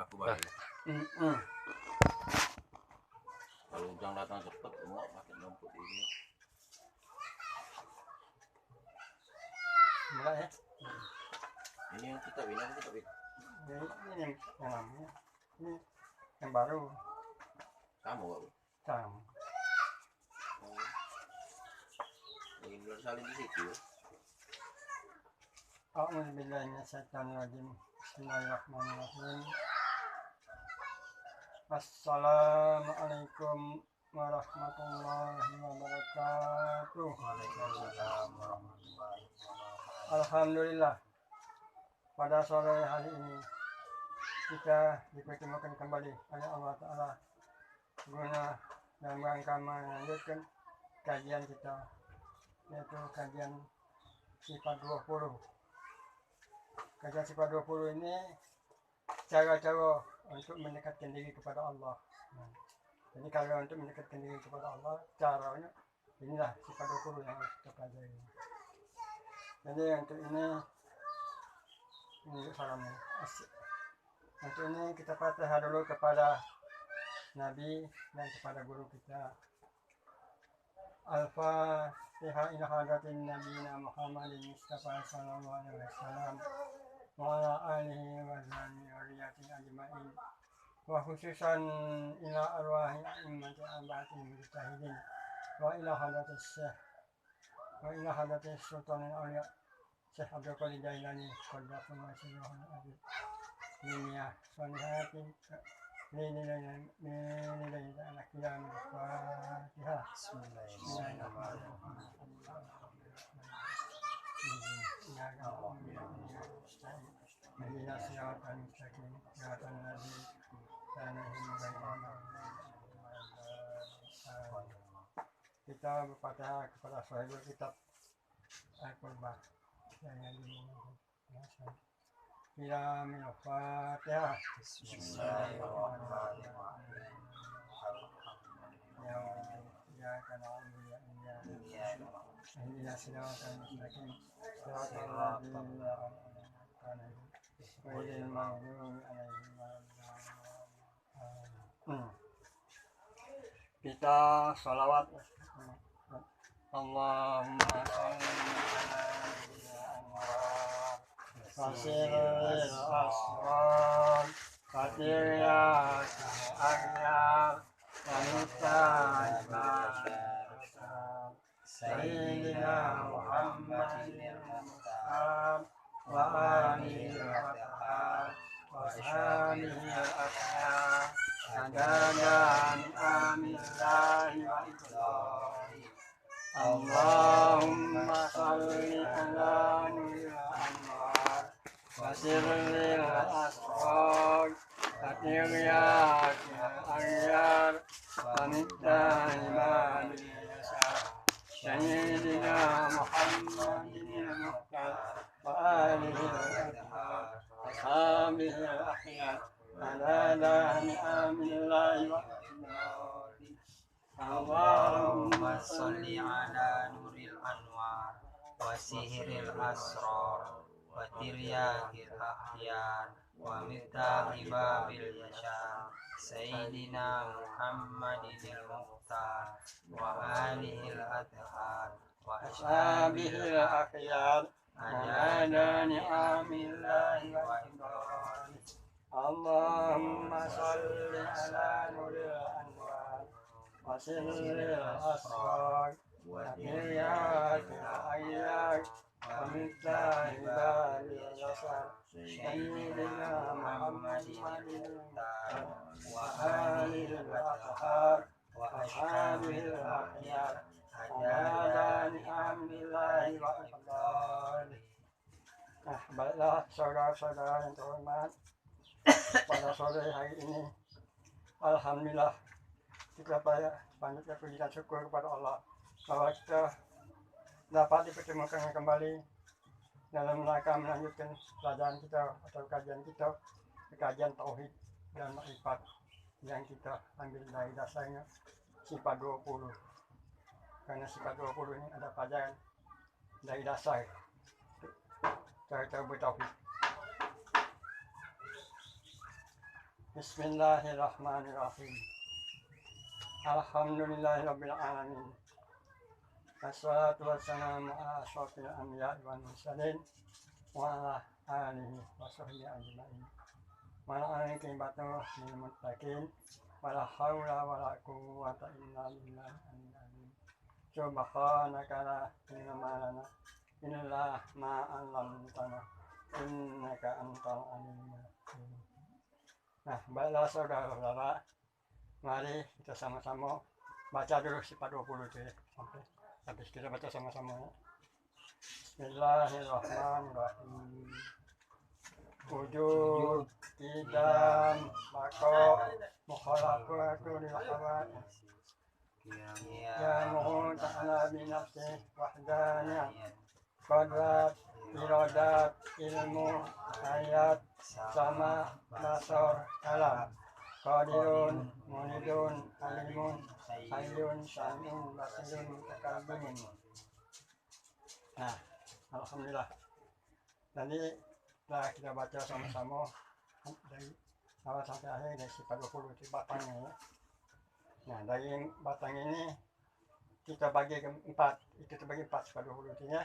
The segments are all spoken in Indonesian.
aku balik. Kalau ujang datang cepet, emak makin numpuk ini. Mulai ya. Ini yang kita ini Ini yang namanya. Ini yang baru. Kamu kok. Sama. Ini belum saling di situ. A'udzu billahi minasyaitonir rajim. Bismillahirrahmanirrahim. Assalamualaikum warahmatullahi wabarakatuh. Waalaikumsalam warahmatullahi wabarakatuh. Alhamdulillah, pada sore hari ini kita dipertemukan kembali oleh Allah Ta'ala guna dan rangka melanjutkan kajian kita, yaitu kajian sifat 20. Kajian sifat 20 ini cara-cara untuk mendekatkan diri kepada Allah. Jadi kalau untuk mendekatkan diri kepada Allah, caranya inilah sifat 20 yang harus kita pelajari. Jadi untuk ini salamnya. Untuk ini kita Fatihah dulu kepada Nabi dan kepada guru kita. Al-Fatihah ila hadratin nabiyina Muhammadin Mustafa sallallahu alaihi wasallam wa ala alihi wa dzurriyyatin ajma'in wa khususan ila arwahi a'immati arba'atin mujtahidin wa ila hadratis syekh wa ila hadratis sultanil awliya Syekh Abdul Qadir Jailani qaddasu masirahul azim miniyah salihatin ini anak kiam Fatihah. Kita berfatihah kepada sahibul kitab Al-Qurbah yang dimulai. Bila Al-Fatihah. Bismillahirrahmanirrahim. Ya kana ya Ihdinas siratal mustaqim. Siratal ladzina an'amta 'alaihim ghairil maghdubi 'alaihim waladdallin. Kita shalawat. Allahumma shalli Fasilil asrar Fatiriyat Ahyar Wanita Ibadah Sayyidina Muhammadin Muhammad Wa alihi al-athar Wa sahbihi al-athar Adadan amillahi wa ikhlas Allahumma salli ala nuril anwar Wasirril asrar Fatiriyat Ahyar Wanita Ibadah Sayyidina Muhammadin Muhammad Wa alihi al-athar Wa sahbihi al-ahyar Adadan amillahi wa Allahumma sholli ala nuril anwar wa sihiril asrar wa tiryatil ahyar wa miftahi babil yashar Sayyidina Muhammadin al-Mukhtar wa alihil athhar wa ashabihil akhyar ala ni'amillahi wa ibrahim Allahumma sholli ala nuril anwar Wasirril asrar Watiryatil ahyar Wamiftahi babil yashar Sayyidina Muhammadin Wa alihil athhar Wa ashabihil akhyar Ala ni'amillahi wa ibrahim. Nah, baiklah saudara-saudara yang terhormat, pada sore hari ini alhamdulillah kita panjatkan puji dan syukur kepada Allah bahwa kita dapat dipertemukan kembali dalam rangka melanjutkan pelajaran kita atau kajian kita, kajian tauhid dan makrifat yang kita ambil dari dasarnya sifat 20. Karena sifat 20 ini ada pelajaran dari dasar cara bertauhid. Bismillahirrahmanirrahim. Alhamdulillahirabbil alamin. Wassalatu wassalamu ala asyrofil anbiya'i wal mursalin wa ala alihi wa sahbihi ajma'in. Wa ala alihi lil muttaqin wala haula wala quwwata illa billahi. Subhanaka la ilma lana illa ma 'allamtana innaka antal alimul hakim. Nah, baiklah saudara-saudara, mari kita sama-sama baca dulu sifat 20 itu ya, sampai habis kita baca sama-sama ya. Bismillahirrahmanirrahim. Wujud, idam, bako, mukhalaqatu lil hawadits. Ya Muhu ta'ala binafsih wahdaniyah, qadrat, iradat, ilmu, ayat, sama, basar, kalam, qadirun, munidun, alimun, hayyun, sami'un, basirun, mutakallimun. Nah, alhamdulillah. Tadi telah kita baca sama-sama dari awal sampai akhir dari sifat 20 di batangnya ya. Nah, dari batang ini kita bagi ke 4, itu terbagi 4 sifat 20 itu ya.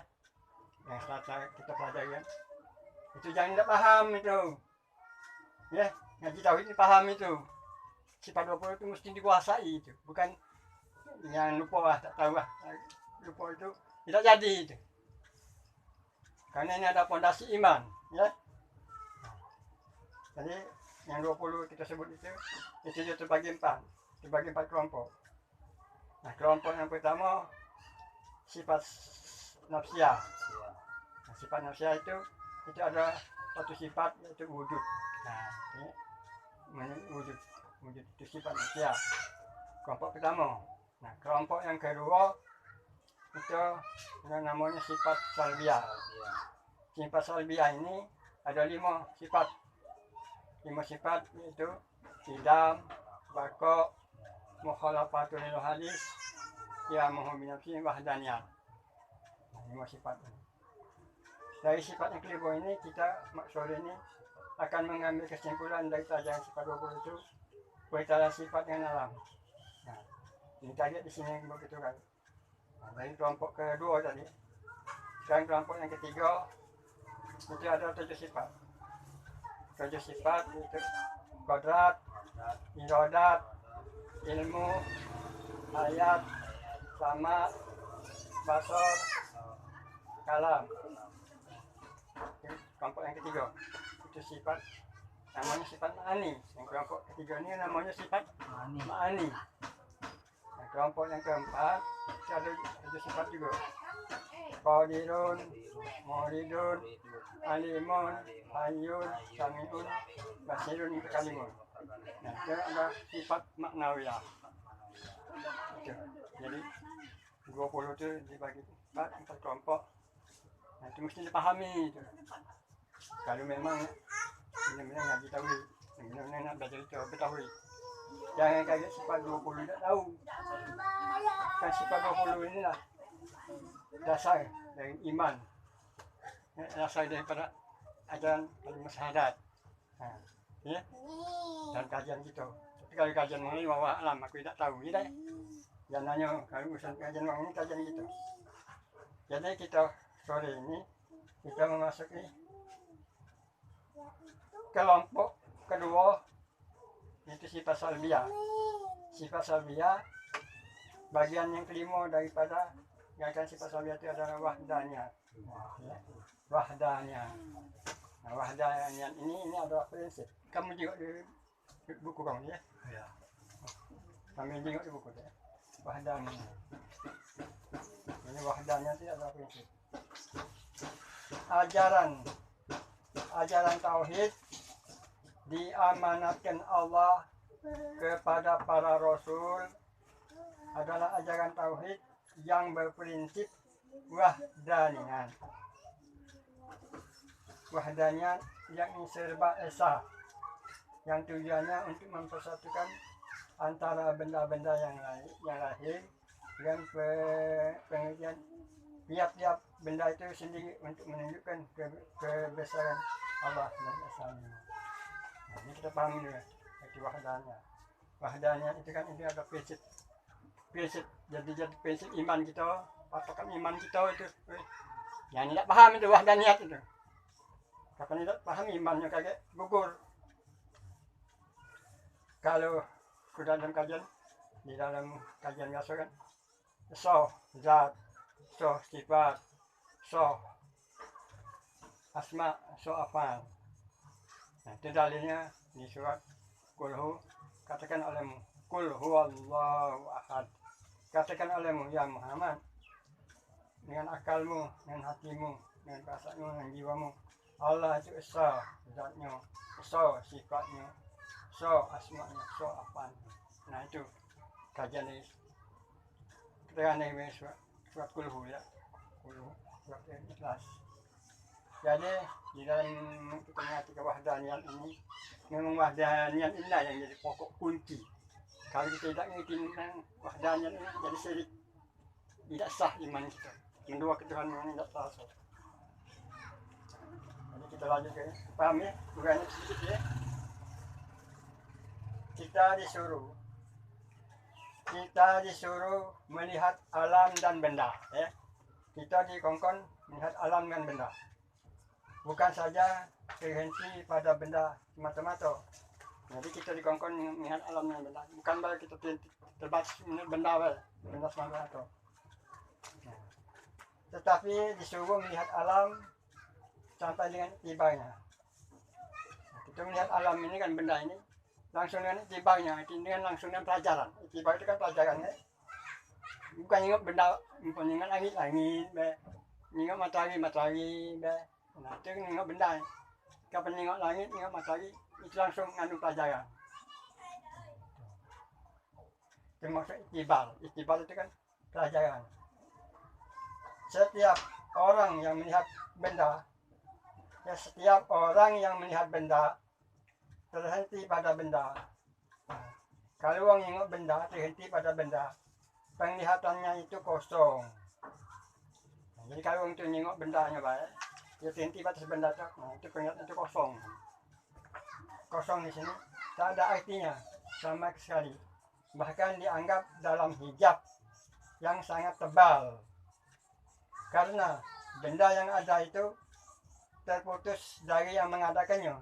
Yang setelah kita pelajari ya. Itu jangan tidak paham itu. Ya, ngaji tauhid ini paham itu. Sifat 20 itu mesti dikuasai itu. Bukan yang lupa lah, tak tahu lah. Lupa itu tidak jadi itu. Karena ini ada fondasi iman, ya. Jadi yang 20 kita sebut itu terbagi 4. Terbagi 4 kelompok. Nah, kelompok yang pertama sifat nafsiyah. Nah, sifat nafsiyah itu ada satu sifat yaitu wujud. Nah, ini wujud itu sifat nafsiyah. Kelompok pertama. Nah, kelompok yang kedua itu namanya sifat salbiyah. Sifat salbiyah ini ada 5 sifat. 5 sifat yaitu idam, bako, mukhalaqatu lil hadis, ya Muhu binafsi wahdaniyah. 5 sifat. Dari sifat yang kelima ini kita maksud ini akan mengambil kesimpulan dari pelajaran sifat 20 itu perihal sifat yang alam. Nah, ini tadi di sini begitu kan. Nah, dari kelompok kedua tadi. Sekarang kelompok yang ketiga itu ada 7 sifat. 7 sifat itu qadrat, iradat, ilmu, ayat, sama, basar, kalam. Kelompok yang ketiga itu sifat namanya sifat ma'ani. Yang kelompok ketiga ini namanya sifat ma'ani. Nah, kelompok yang keempat ada 7 sifat juga. Qadirun, muridun, alimun, hayyun, sami'un, basirun, mutakallimun. Nah, itu ada sifat maknawiyah. Jadi 20 itu dibagi 4 kelompok. Nah, itu mesti dipahami itu. Kalau memang benar-benar ngaji tauhid, benar-benar nak belajar tauhid. Jangan kaget sifat 20 tidak tahu. Kan sifat 20 inilah dasar dari iman. Dasar daripada ajaran al-musyahadat. Nah, ya. Dan kajian kita. Tapi kalau kajian ini wallahu alam aku tidak tahu ya. Jangan nanya kalau urusan kajian ini kajian kita. Jadi kita sore ini kita memasuki kelompok kedua itu sifat salbiyah. Sifat salbiyah bagian yang kelima daripada gagasan sifat salbiyah itu adalah wahdaniyah. Wahdaniyah. Nah, wahdaniyah ini adalah prinsip. Kamu juga di buku kamu ya? Ya. Kami juga di buku ya. Wahdaniyah. Ini wahdaniyah itu adalah prinsip. Ajaran tauhid diamanatkan Allah kepada para rasul adalah ajaran tauhid yang berprinsip wahdaniyah. Wahdaniyah yakni serba esa, yang tujuannya untuk mempersatukan antara benda-benda yang lahir dan pengertian tiap-tiap benda itu sendiri untuk menunjukkan kebesaran Allah dan esanya. Nah, ini kita pahami dulu. itu wahdaniyah. Wahdaniyah itu kan ini ada prinsip jadi prinsip iman kita, patokan iman kita itu. Yang tidak paham itu wahdaniyah itu. Kapan tidak paham imannya kaget gugur. Kalau sudah dalam kajian, di dalam kajian biasa kan, so zat, so sifat, so asma, so afal. Nah, itu dalilnya di surat Kulhu, katakan olehmu, Kul huwallahu ahad. Katakan olehmu, ya Muhammad, dengan akalmu, dengan hatimu, dengan perasaanmu, dengan jiwamu, Allah itu esa zatnya, esa sifatnya, so asma'nya, so apaan. Nah itu kajian ini keterangan ini surat Kulhu ya, Kulhu surat Ikhlas. Jadi di dalam kita mengerti kewahdaniyat ini, memang wahdaniyat inilah yang jadi pokok kunci. Kalau kita tidak mengerti tentang wahdaniyat ini, jadi syirik, tidak sah iman kita. Mendua ketuhanan tidak sah. Jadi kita lanjut ya, paham ya? Bukannya sedikit ya. Kita disuruh melihat alam dan benda ya. Kita dikongkon melihat alam dan benda. Bukan saja terhenti pada benda semata-mata. Jadi kita dikongkon melihat alam dan benda. Bukan baru kita terbatas melihat benda semata-mata. Nah, tetapi disuruh melihat alam sampai dengan tibanya. Nah, kita melihat alam ini kan benda ini langsung dengan itibanya, dengan langsung dengan pelajaran. Itibar itu kan pelajarannya. Bukan ingat benda, ingat langit, ingat matahari, nah itu ingat benda. Kapan ingat langit, ingat matahari, itu langsung ngandung pelajaran. Itu maksud itibar. Itibar itu kan pelajaran. Setiap orang yang melihat benda, terhenti pada benda. Nah, kalau orang ingat benda, terhenti pada benda, penglihatannya itu kosong. Nah, jadi kalau orang itu nengok bendanya baik, dia terhenti pada benda itu, nah, itu penglihatan itu kosong. Kosong di sini tak ada artinya sama sekali. Bahkan dianggap dalam hijab yang sangat tebal. Karena benda yang ada itu terputus dari yang mengadakannya.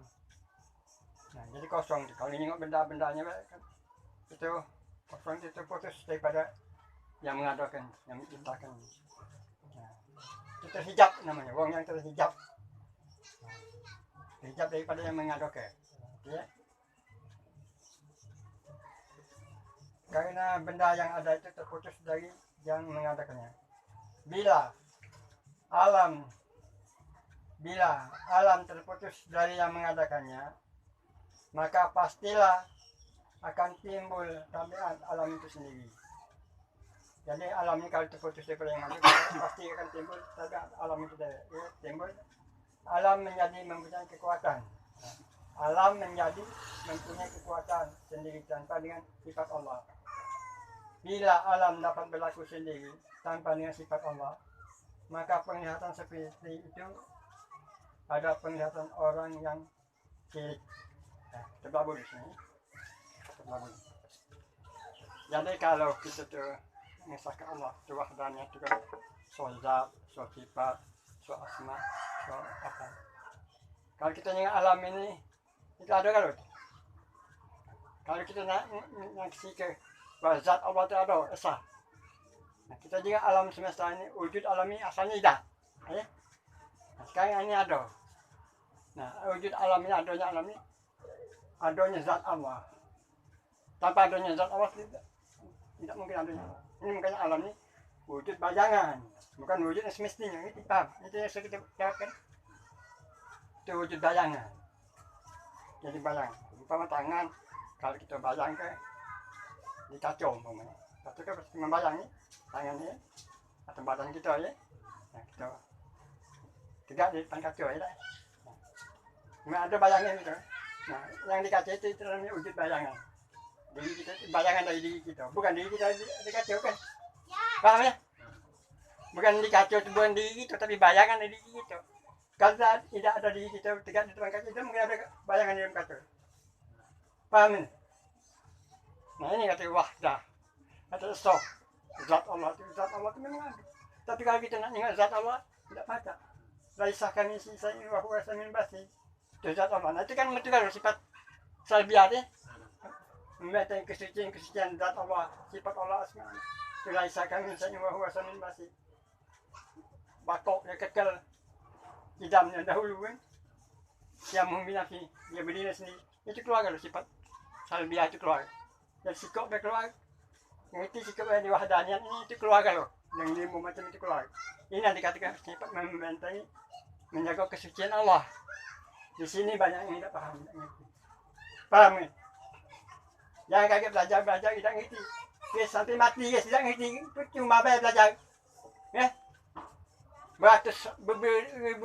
Nah, jadi kosong. Kalau nengok benda-bendanya itu kosong, itu terputus daripada yang mengadakan, yang menciptakan. Nah, itu terhijab namanya, wong yang terhijab. Terhijab daripada yang mengadakan. Ya. Karena benda yang ada itu terputus dari yang mengadakannya. Bila alam terputus dari yang mengadakannya, maka pastilah akan timbul tabiat alam itu sendiri. Jadi alam ini kalau terputus dari yang mengadakannya, pasti akan timbul tabiat alam itu ya, timbul. Alam menjadi mempunyai kekuatan. Alam menjadi mempunyai kekuatan sendiri tanpa dengan sifat Allah. Bila alam dapat berlaku sendiri tanpa dengan sifat Allah, maka penglihatan seperti itu ada penglihatan orang yang syirik. Nah, terbabur di sini. Terbabur. Jadi kalau kita tuh mengesahkan Allah, itu wahdaniyah itu kan so zat, so sifat, so asma, so apa. Kalau kita ingat alam ini, itu ada kalau. Kalau kita menyaksikan bahwa zat Allah itu ada, esa. Nah, kita juga alam semesta ini, wujud alam ini asalnya tidak. Ya? Nah, sekarang ini ada. Nah, wujud alam ini, adanya zat Allah. Tanpa adanya zat Allah tidak mungkin adanya. Ini makanya alam ini wujud bayangan, bukan wujud yang semestinya. Ini paham? Itu yang saya kita katakan. Itu wujud bayangan. Jadi bayangan. Umpama tangan, kalau kita bayangkan di kaca umpamanya. Kaca kan pasti membayangi tangan ini atau badan kita ya. Nah, kita tegak di depan kaca ya. Nah, ada bayangan gitu. Nah, yang di kaca itu namanya wujud bayangan. Jadi kita bayangan dari diri kita, bukan diri kita di kaca kan? Paham ya? Bukan di kaca itu bukan diri kita, tapi bayangan dari diri kita. Kalau tidak ada diri kita tegak di depan kaca itu mungkin ada bayangan di dalam kaca. Paham ya? Nah ini kata wahdah, kata soh, zat Allah itu memang ada. Tapi kalau kita nak ingat zat Allah, tidak baca. Laisa kamitslihi syai'un wa huwa as-sami'ul basir. Itu zat Allah. Nah itu kan betul sifat salbiah deh. Membaca kesucian zat Allah, sifat Allah asma. Itu laisa kamitslihi syai'un wa huwa as-sami'ul basir. Bakoknya kekal, idamnya dahulu kan. Yang membinafi, dia berdiri sendiri. Itu keluar kalau sifat salbiah itu keluar. Dan sikap dia keluar. Ngerti sikap yang diwahdanian ini itu keluar kalau. Yang 5 macam itu keluar. Ini yang dikatakan sifat membentengi, menjaga kesucian Allah. Di sini banyak yang tidak paham, tidak ngerti. Paham ya? Jangan kaget belajar tidak ngerti. Dia sampai mati dia tidak ngerti. Cuma belajar. Ya? Beratus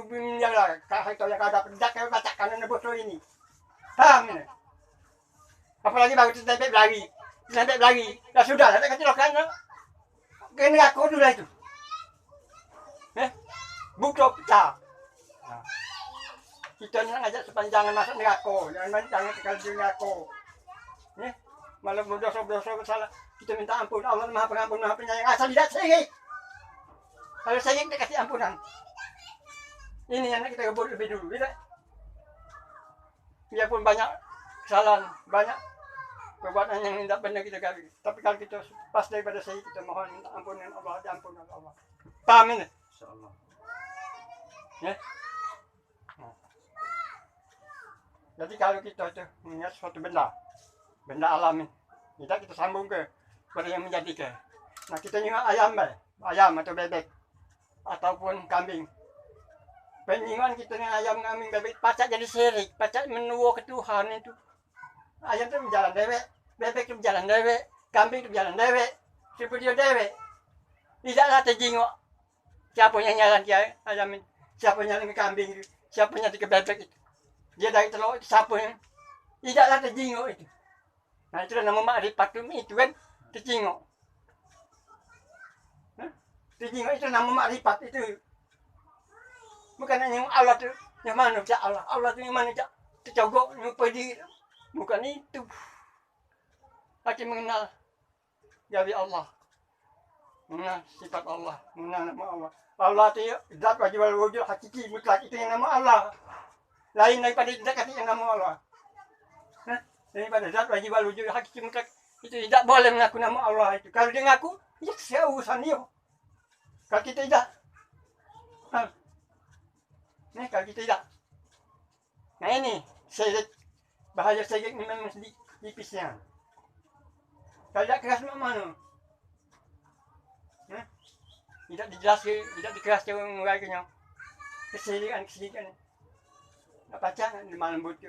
miliar lah. Kalau itu yang ada pendak yang bacakan dan bosok ini. Paham ya? Apalagi baru sampai berlari. Ya sudah, tak kecil kan. Kena aku dulu itu. Buka pecah. Nah. Kita nak ngajak sepanjangan masuk neraka, jangan tinggal di neraka. Malah berdosa bersalah, kita minta ampun. Allah Maha Pengampun, Maha Penyayang. Asal tidak syirik. Kalau syirik dia kasih ampunan. Ini yang kita rebut lebih dulu, tidak? Biarpun banyak kesalahan, banyak perbuatan yang tidak benar kita gagal. Tapi kalau kita pas daripada syirik, kita mohon minta ampunan Allah, diampuni oleh Allah. Paham ini? Insyaallah. Ya. Nah. Jadi kalau kita itu mengingat suatu benda alam ini, kita sambung kepada yang menjadikan. Nah kita ingat ayam atau bebek ataupun kambing. Penyingan kita dengan ayam, kambing, bebek, pacak jadi syirik, pacak menua ke Tuhan itu. Ayam itu berjalan dewek, bebek itu berjalan dewek, kambing itu berjalan dewek, seperti dia dewek. Tidaklah terjengok siapa yang jalan ke ayam itu. Siapa yang ke kambing itu, siapa yang ke bebek itu. Dia dari telur itu siapa yang tidaklah terjengok itu. Nah itulah nama makrifat itu kan, terjengok. Terjengok itu nama makrifat itu. Bukan hanya Allah itu, yang mana cak Allah. Allah itu yang mana cak tercogok, nyupai diri. Bukan itu. Hati mengenal Jadi Allah. Mengenal sifat Allah, mengenal nama Allah. Allah itu zat wajib wujud hakiki mutlak, itu yang nama Allah. Lain daripada tidak kasih yang nama Allah. Daripada zat wajib wujud hakiki mutlak, itu tidak boleh mengaku nama Allah itu. Kalau dia mengaku, ya saya urusan dia. Kalau kita tidak, kalau kita tidak. Nah ini syirik, bahaya syirik memang mesti dipisahkan. Kalau tidak keras mana? Tidak dijelaskan, tidak dikeraskan menguraikannya. Kesirikan. Apa jangan di malam butuh.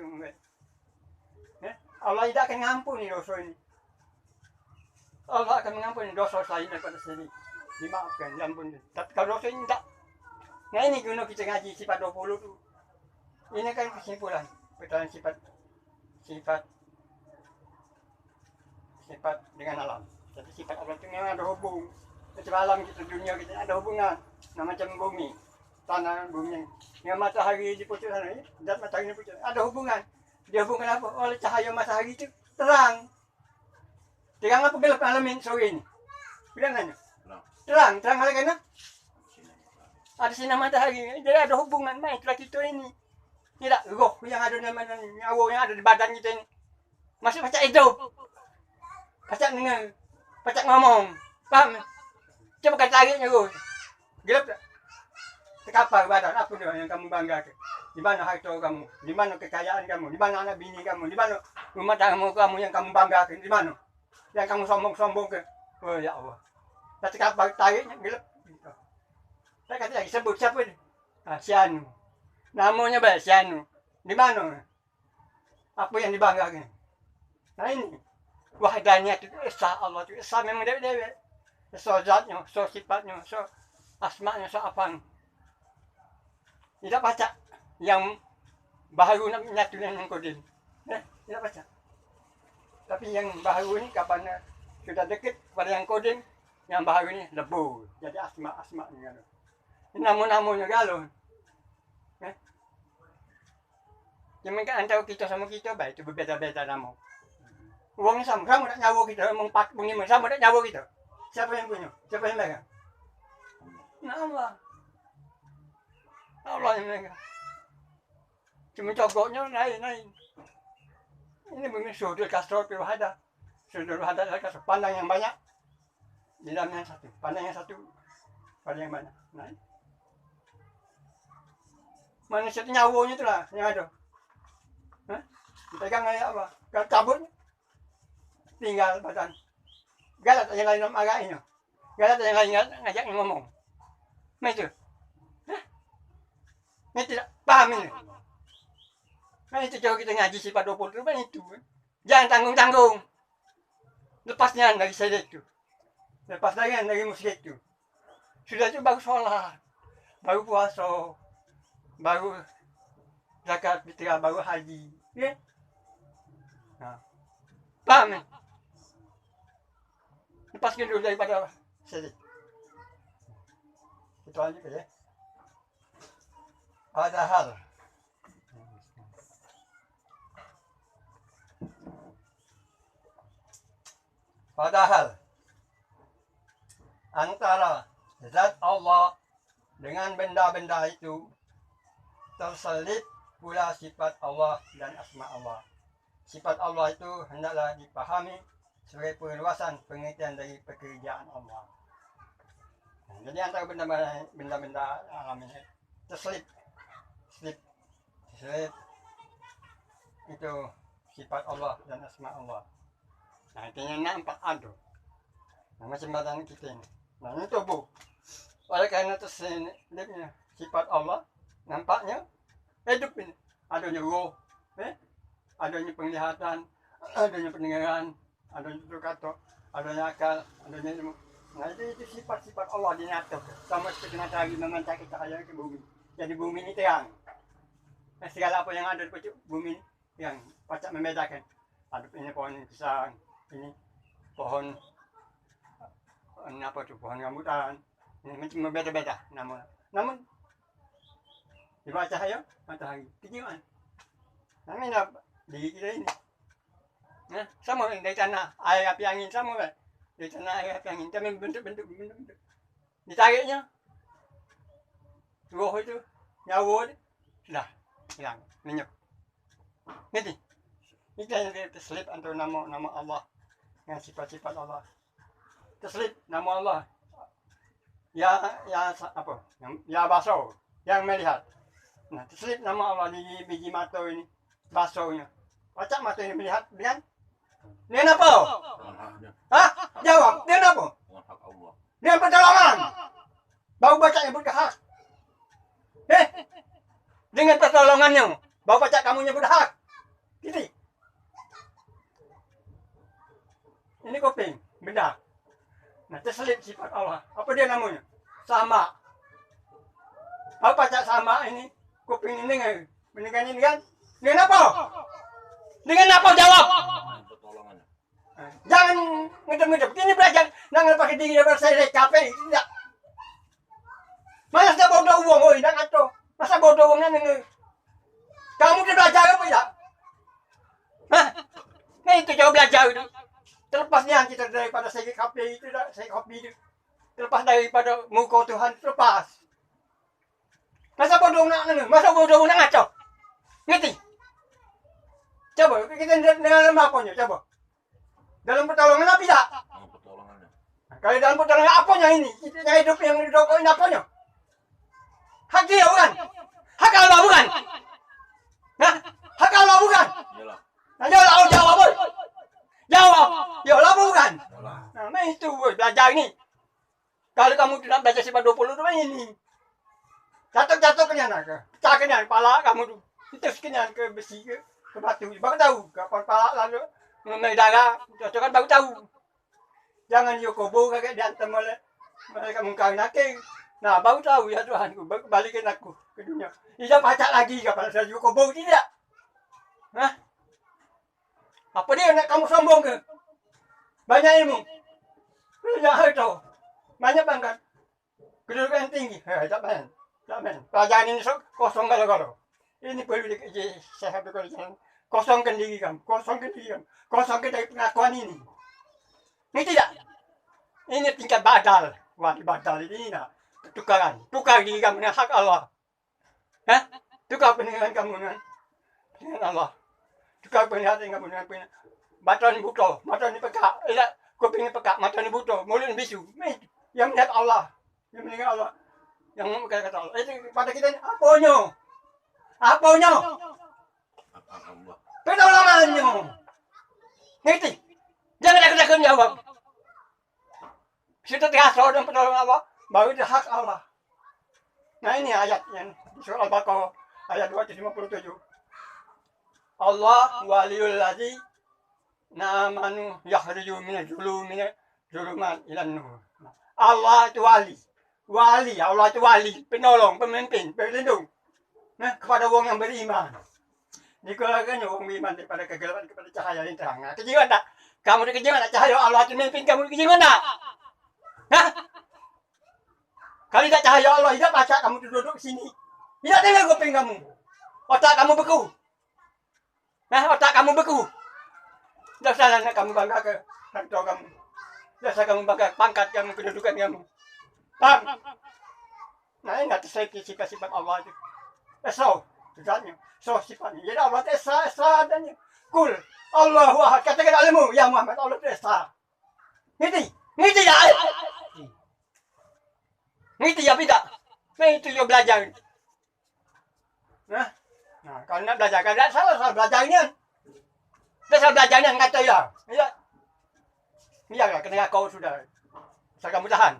Allah tidak akan mengampuni dosa ini. Allah akan mengampuni dosa lain daripada syirik. Dimaafkan, diampuni. Tapi kalau dosa ini tidak. Nah ini guna kita ngaji sifat 20 tu. Ini kan kesimpulan. Pertanyaan sifat dengan alam. Jadi sifat Allah itu memang ada hubung. Macam alam kita, dunia kita ada hubungan. Nah, macam bumi, tanah, bumi. Yang matahari di pucuk sana, zat matahari di pucuk, ada hubungan. Dia hubungan apa? Oleh cahaya matahari itu terang. Terang apa gelap alamin sore ini? Bilang nanya. Terang oleh karena ada sinar matahari. Jadi ada hubungan. Nah, itulah kita ini. Tidak, roh yang ada namanya nyawa yang ada di badan kita ini. Masih pacak hidup. Pacak dengar. Pacak ngomong. Paham? Coba kata tariknya roh. Gelap tak? Terkapar badan. Apa dia yang kamu banggakan? Di mana harta kamu? Di mana kekayaan kamu? Di mana anak bini kamu? Di mana rumah tangga kamu yang kamu banggakan? Di mana? Yang kamu sombong ke? Oh ya Allah. Dah terkapar tariknya gelap. Saya kata lagi sebut siapa ni? Si Anu. Namanya baik si Anu. Di mana? Apa yang dibanggakan? Nah ini. Wahdaniyat itu Esa Allah itu. Esa memang dewek-dewek. So zatnya, so sifatnya, so asma'nya, so apaan. Tidak baca yang baharu nak menyatu dengan kodim. Tidak baca. Tapi yang baharu ini kapan sudah dekat pada yang kodim, yang baharu ini lebur. Jadi asma'-asma'nya. Nama-namanya galon. Cuma kan antara kita sama kita baik itu berbeza-beza nama. Uangnya sama tak nyawa kita, empat mengiman sama tak nyawa kita. Siapa yang punya? Siapa yang megang? Nah Allah. Allah yang megang. Cuma cogoknya naik. Ini begini sudut kasro pilwahada. Sudut wahada kasro pandang yang banyak. Di dalamnya satu. Pandang yang satu. Pandang yang banyak. Naik. Manusia itu nyawanya itu lah yang ada. Hah? Dipegang kayak apa? Kalau cabut tinggal badan. Galat yang lain agaknya. Galat yang lain ngajak ngomong. Nah itu. Hah? Ini tidak paham ini. Nah itu jauh kita ngaji sifat 20 rupiah itu. Jangan tanggung-tanggung. Lepasnya dari sedek itu. Lepas lagi dari musik itu. Sudah itu baru sholat. Baru puasa. Baru zakat fitrah, baru haji. Ya? Nah. Paham ya? Lepaskan dulu daripada sedek. Itu aja ya. Padahal antara zat Allah dengan benda-benda itu terselip pula sifat Allah dan asma Allah. Sifat Allah itu hendaklah dipahami sebagai perluasan pengertian dari pekerjaan Allah. Nah, jadi antara benda-benda alam ini terselip itu sifat Allah dan asma Allah. Nah, intinya nampak ada. Nah, macam badan kita ini. Nah, ini tubuh. Oleh karena terselipnya sifat Allah, nampaknya hidup ini. Adanya roh, adanya penglihatan, adanya pendengaran, adanya tutur adanya akal, adanya ilmu. Nah, itu sifat-sifat Allah dinyatakan. Sama seperti matahari memancar kita aja ke bumi. Jadi bumi ini terang. Nah, segala apa yang ada di pucuk bumi yang pacak membedakan. Ada ini pohon pisang, ini pohon apa tuh, pohon rambutan. Ini macam berbeda-beda namun dibaca ayo matahari kejiwaan. Nah, ini diri kita ini. Nah, sama dari tanah air api angin sama kan? Dari tanah air api angin tapi bentuk-bentuk. Ditariknya roh itu nyawa itu sudah hilang lenyap. Ngerti? Itu yang terselip antara nama Allah dengan sifat-sifat Allah. Terselip nama Allah. Ya apa? Ya basau yang melihat. Nah, terselip nama Allah di biji mata ini, basaunya. Pacak mata ini melihat dengan apa? Hah? Jawab. Dengan apa? Dengan hak Allah. Dengan pertolongan. Bau baca nyebut ke hak. Dengan pertolongannya, bau baca kamu nyebut hak. Gitu. Ini kuping, benda. Nah, terselip sifat Allah. Apa dia namanya? Sama. Bau baca sama ini, kuping ini dengan ini kan? Dengan apa? Dengan apa jawab? Pertolongannya. Jangan ngedep-ngedep. Ini belajar. Jangan pakai diri daripada saya capek. Tidak. Masa saya bodoh uang, oi, dan atau masa bodoh uangnya nih. Kamu udah belajar apa ya? Hah? Nah itu jauh belajar itu. Terlepasnya kita daripada saya kopi itu, saya kopi itu. Terlepas daripada muka Tuhan, terlepas. Masa bodoh nak nih? Masa bodoh nak ngaco? Ngerti? Coba kita dengan apanya? Coba. Dalam pertolongan apa tidak? Dengan pertolongannya. Nah, kalau dalam pertolongan apanya ini? Kita yang hidup yang didokong ini apanya? Hak dia bukan? Hak Allah bukan? Nah, hak Allah bukan? Iyalah. Nah, jawab boy. Jawab. Ya Allah bukan? Iyalah. Nah, itu boy, belajar ini. Kalau kamu tidak belajar sifat 20 itu ini. Jatuh kenyan ke. Pecah kenyan kepala kamu tuh. Itu kenyan ke besi ke batu. Baru tahu kapan kepala lalu mengenai darah. Jatuh kan baru tahu. Jangan yokobo kakek diantem oleh mereka mengkawin laki. Nah, baru tahu ya Tuhanku, balikin aku ke dunia. Tidak pacak lagi kepada saya yokobo tidak. Hah? Apa dia nak kamu sombong ke? Banyak ilmu. Banyak harta. Banyak pangkat. Kedudukan tinggi. Tak main. Pelajaran ini kosong kalau. Ini perlu saya habis kalau Kosongkan diri kamu, kosongkan diri kamu, kosongkan dari pengakuan ini. Ini tidak. Ini tingkat badal. Wah, badal ini nak tukaran. Tukar diri kamu dengan hak Allah. Hah? Tukar pendengaran kamu dengan Allah. Tukar penglihatan kamu dengan penglihatan. Mata ni buta, mata ni pekak. Kuping ni pekak, mata ni buta, mulut ni bisu. Yang melihat Allah, yang mendengar Allah, yang berkata Allah. Itu pada kita ni apanya? Apanya? Allah. Pertolongannya. Ngerti? Jangan takut-takut jawab. Sudah terasa dengan pertolongan Allah, baru itu hak Allah. Nah ini ayat yang di surah Al-Baqarah ayat 257. Allah waliyul ladzi namanu yakhriju minal zulumat ilan nur. Allah itu wali. Wali, Allah itu wali, penolong, pemimpin, pelindung. Nah, kepada orang yang beriman. Dikeluarkannya orang beriman daripada kegelapan kepada cahaya yang terang. Nah, kejiwan tak? Kamu di kejiwan tak? Cahaya Allah itu memimpin kamu di kejiwan tak? Hah? Kalau tidak cahaya Allah, tidak baca kamu duduk di sini. Tidak dengar kuping kamu. Otak kamu beku. Nah, otak kamu beku. Tidak salah nak kamu bangga ke kantor kamu. Tidak salah kamu bangga pangkat kamu, kedudukan kamu. Paham? Nah, ini tidak terserti sifat-sifat Allah itu. Esau, zatnya. So sifatnya. Jadi Allah itu Esa adanya. Kul. Allahu Ahad. Katakan alimu. Ya Muhammad, Allah itu Esa. Ngerti? Ngerti tak? Ngerti ya tidak? Nah, itu yang belajar. Nah, kalau nak belajar, kalau tak salah belajarnya. Tak salah belajarnya, kata ya. Ya. Biarlah, kena kau sudah. Saya kamu tahan.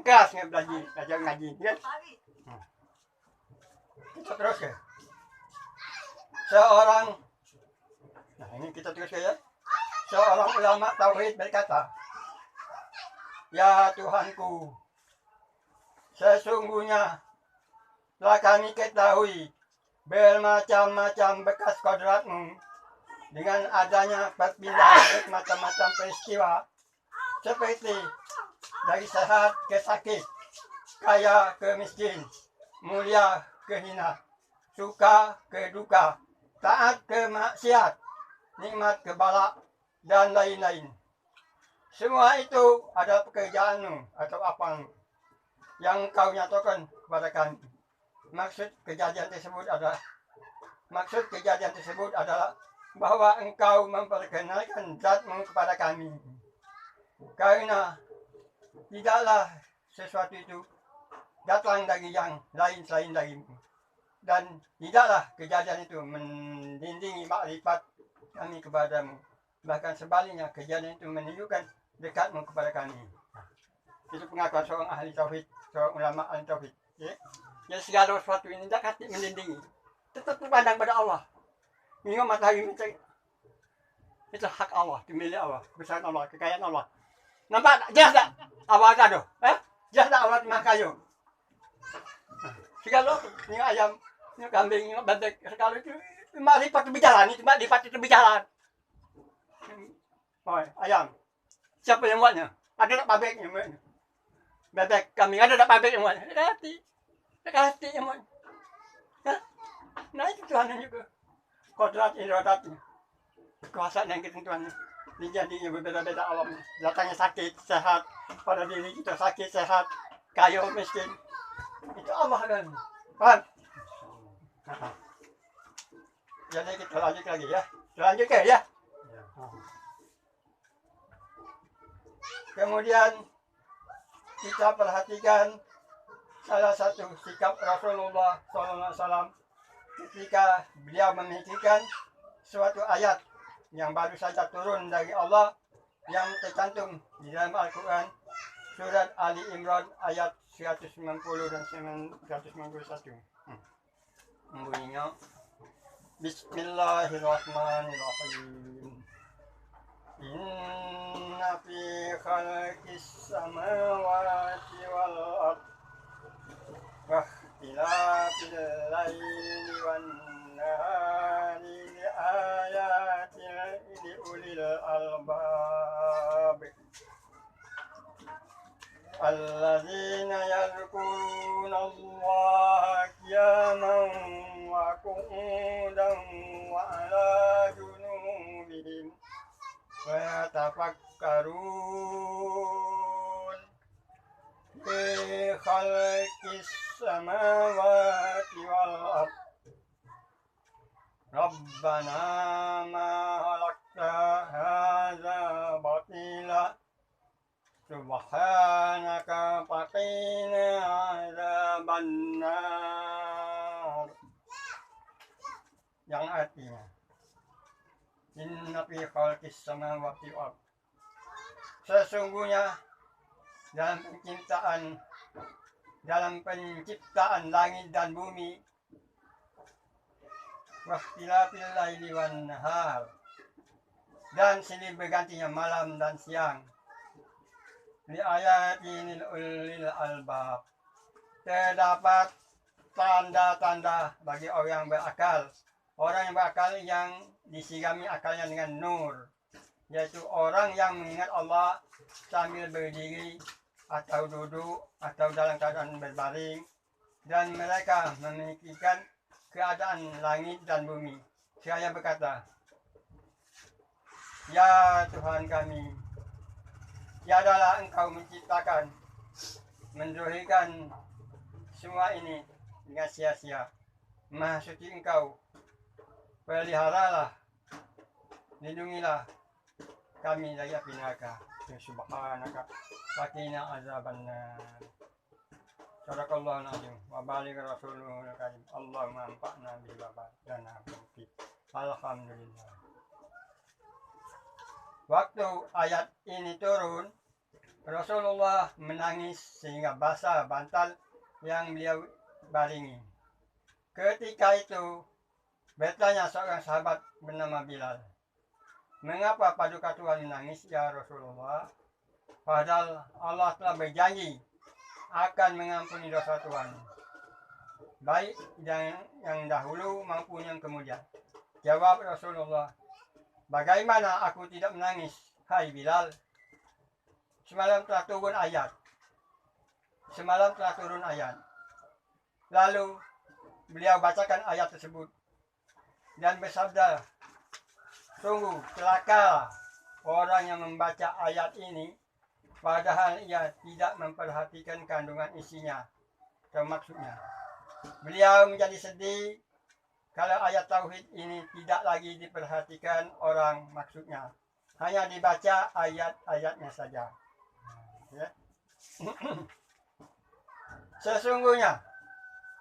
Keras ni belajar ngaji. Ya? Kita terus ke. Nah ini kita terus ke ya. Seorang ulama tauhid berkata, ya Tuhanku, sesungguhnya telah kami ketahui bermacam-macam bekas kodratmu dengan adanya perpindahan macam-macam peristiwa seperti dari sehat ke sakit, kaya ke miskin, mulia ke hina, suka ke duka, taat ke maksiat, nikmat ke balak, dan lain-lain. Semua itu adalah pekerjaanmu atau apa yang kau nyatakan kepada kami. Maksud kejadian tersebut adalah bahwa engkau memperkenalkan zatmu kepada kami. Karena tidaklah sesuatu itu datang dari yang lain selain darimu. Dan tidaklah kejadian itu mendindingi makrifat kami kepadamu. Bahkan sebaliknya, kejadian itu menunjukkan dekatmu kepada kami. Itu pengakuan seorang ahli tauhid, seorang ulama ahli tauhid. Ya? Jadi segala sesuatu ini tidak mendindingi. Tetap terpandang pada Allah. Minum matahari mencari. Itu hak Allah, itu milik Allah, kebesaran Allah, kekayaan Allah. Nampak tak? Jelas tak? Allah kado. Jelas tak Allah terima kayu? Segala ini ayam, ini kambing, ini bebek, segala itu makrifat berjalan, itu makrifat itu berjalan. Oh, ayam. Siapa yang buatnya? Ada tak bebek yang buatnya? Bebek, kambing, ada tak bebek yang buatnya? Hati yang buatnya. Nah itu Tuhan juga. Kodrat iradatnya. Kekuasaan yang ketentuannya. Dijadinya berbeda-beda alamnya. Datangnya sakit, sehat. Pada diri kita sakit, sehat. Kaya, miskin. Itu Allah kan. Paham? Jadi kita lanjut lagi ya. Lanjut ke ya. Kemudian kita perhatikan salah satu sikap Rasulullah SAW ketika beliau memikirkan suatu ayat yang baru saja turun dari Allah yang tercantum di dalam Al-Quran surat Ali Imran ayat 190 dan 191. Bunyinya Bismillahirrahmanirrahim. Inna fi khalqis samawati wal ard wa ikhtilafil laili wan nahari ayatin li ulil albab alladzina yadhkuruna Allaha qiyaman wa qu'udan qu'udan wa 'ala junubihim wa yatafakkarun fi khalqis samawati wal ard Rabbana ma halakta hadza batila subhanaka faqina adzabannar, yang artinya inna fi khalqis samawati wal ard, sesungguhnya dalam penciptaan langit dan bumi, wahtilafil laili wan nahar, dan silih bergantinya malam dan siang, li ayatin ulil albab, terdapat tanda-tanda bagi orang yang berakal. Orang yang berakal yang disirami akalnya dengan nur, yaitu orang yang mengingat Allah sambil berdiri atau duduk atau dalam keadaan berbaring, dan mereka memikirkan keadaan langit dan bumi. Seraya berkata, ya Tuhan kami, tiadalah Engkau menciptakan, menzuhirkan semua ini dengan sia-sia. Maha suci Engkau, peliharalah, lindungilah kami dari api neraka. Subhanaka waqina azabannar. Sadaqallahul azim wa baligh rasulul karim. Allahumma anfa'na bil lana fi. Alhamdulillah. Waktu ayat ini turun, Rasulullah menangis sehingga basah bantal yang beliau baringi. Ketika itu bertanya seorang sahabat bernama Bilal, mengapa paduka Tuhan menangis ya Rasulullah? Padahal Allah telah berjanji akan mengampuni dosa Tuhan, baik yang dahulu maupun yang kemudian. Jawab Rasulullah, bagaimana aku tidak menangis, hai Bilal? Semalam telah turun ayat. Lalu beliau bacakan ayat tersebut dan bersabda, sungguh celaka orang yang membaca ayat ini padahal ia tidak memperhatikan kandungan isinya atau maksudnya. Beliau menjadi sedih kalau ayat tauhid ini tidak lagi diperhatikan orang maksudnya, hanya dibaca ayat-ayatnya saja. Ya. Sesungguhnya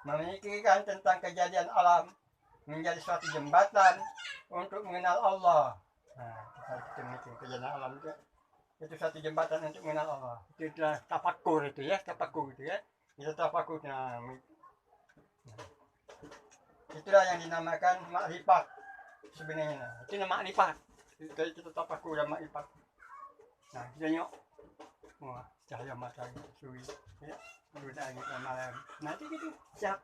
memikirkan tentang kejadian alam menjadi suatu jembatan untuk mengenal Allah. Nah, kita mikir kejadian alam itu satu jembatan untuk mengenal Allah. Itu adalah tafakur itu ya. Itu tafakur. Nah, itulah yang dinamakan makrifat sebenarnya. Nah, itu nama makrifat. Itu tafakur dan makrifat. Nah, kita tengok. Wah, cahaya matahari suri. Ya, dunia malam. Nanti gitu siap